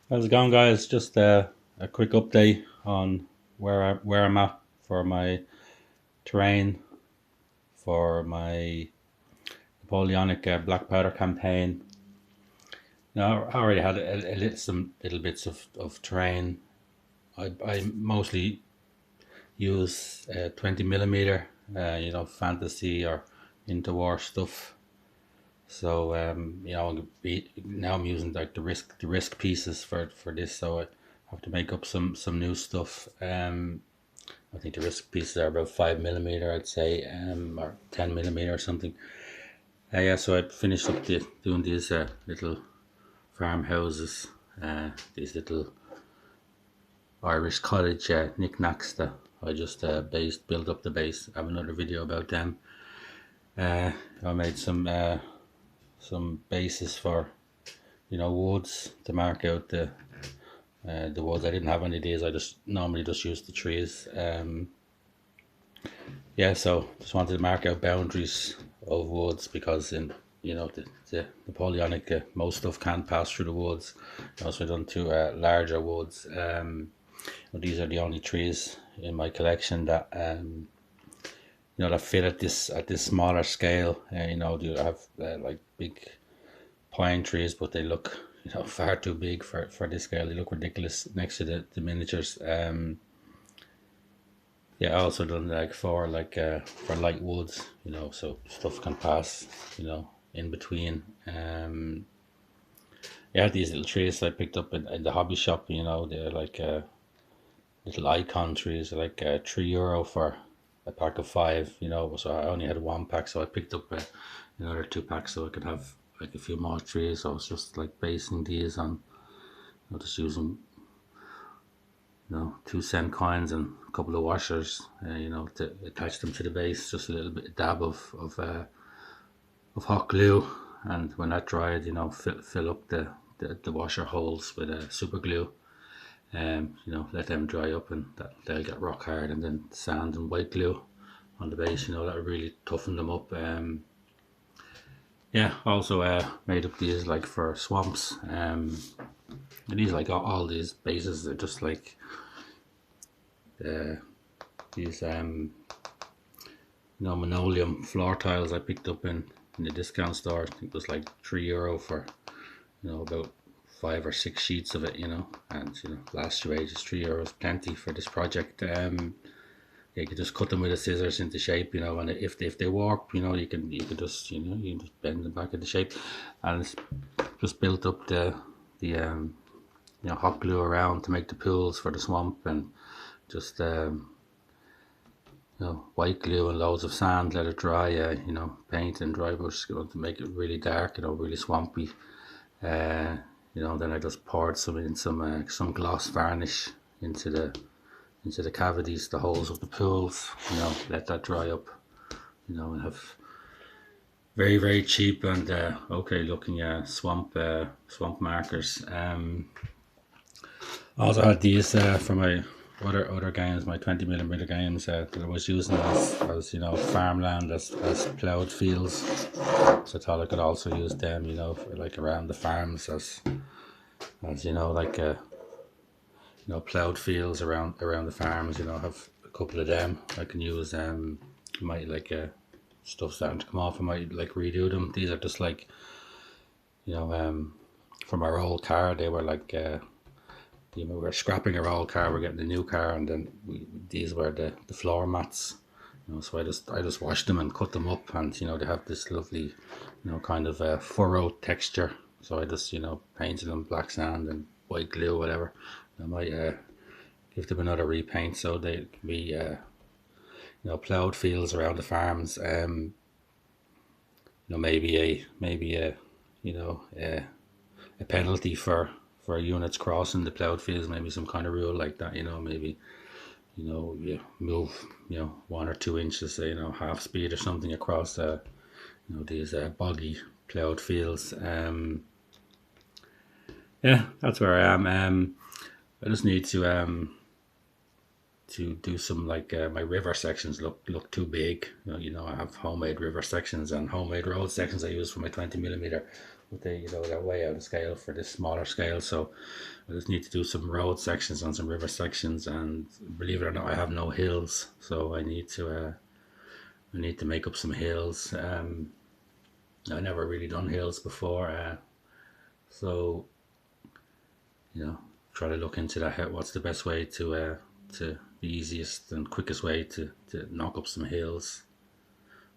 How's it going, guys? Just a quick update on where I'm at for my terrain for my Napoleonic black powder campaign. Now, I already had some little bits of terrain. I mostly use 20 millimeter, fantasy or interwar stuff. So now I'm using like the risk pieces for this. So I have to make up some new stuff. I think the risk pieces are about 5 millimeter, I'd say, or 10 millimeter or something. Yeah, so I finished up doing these little farmhouses, these little Irish cottage knickknacks that I just built up the base. I have another video about them. I made some bases for woods to mark out the woods. I didn't have any of these. I just normally just use the trees. Yeah, so just wanted to mark out boundaries of woods because in the Napoleonic most stuff can't pass through the woods. So I done two larger woods. These are the only trees in my collection that that fit at this smaller scale. Do have like big pine trees, but they look far too big for this scale. They look ridiculous next to the miniatures. Yeah, I also done like for light woods, so stuff can pass, in between. Yeah, these little trees I picked up in the hobby shop. They're like little icon trees, like €3 for a pack of five. So I only had one pack, so I picked up another two packs so I could have like a few more trees. So I was just like basing these on, just using 2 cent coins and a couple of washers, to attach them to the base. Just a little bit dab of hot glue, and when that dried, fill up the washer holes with super glue. Let them dry up, and they'll get rock hard. And then sand and white glue on the base. That will really toughen them up. Yeah, also made up these like for swamps. And these like all these bases are just like these linoleum floor tiles I picked up in the discount store. I think it was like €3 for about 5 or 6 sheets of it. And last year ages €3 plenty for this project. Yeah, you can just cut them with the scissors into shape, and if they warp, you can just you just bend them back into shape, and it's just built up the hot glue around to make the pools for the swamp, and just white glue and loads of sand, let it dry. Paint and dry brush to make it really dark, really swampy. Uh, then I just poured some gloss varnish into the cavities, the holes of the pools. Let that dry up. And have very very cheap and okay looking swamp markers. I also had these for my other games, my 20 millimeter games that I was using as farmland, as ploughed fields. So I thought I could also use them, for like around the farms as like ploughed fields around the farms. Have a couple of them I can use. Might like stuff starting to come off. I might like redo them. These are just like from our old car. They were like we were scrapping our old car. We're getting a new car, and then these were the floor mats. So I just washed them and cut them up, and they have this lovely kind of furrow texture. So I just painted them black sand and white glue, whatever. I might give them another repaint so they can be ploughed fields around the farms. Maybe a a penalty for units crossing the ploughed fields. Maybe some kind of rule like that. Maybe you move 1 or 2 inches, half speed or something across these boggy ploughed fields. Yeah, that's where I am. I just need to do some like my river sections look too big. I have homemade river sections and homemade road sections I use for my 20 millimeter, but they're way out of scale for this smaller scale. So I just need to do some road sections on some river sections, and believe it or not, I have no hills, so I need to make up some hills. I never really done hills before, so you know, try to look into that. What's the best way to the easiest and quickest way to knock up some hills?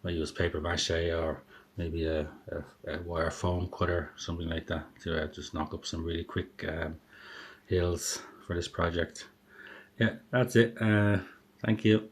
I use paper mache or maybe a wire foam cutter, something like that, to just knock up some really quick hills for this project. Yeah, that's it. Thank you.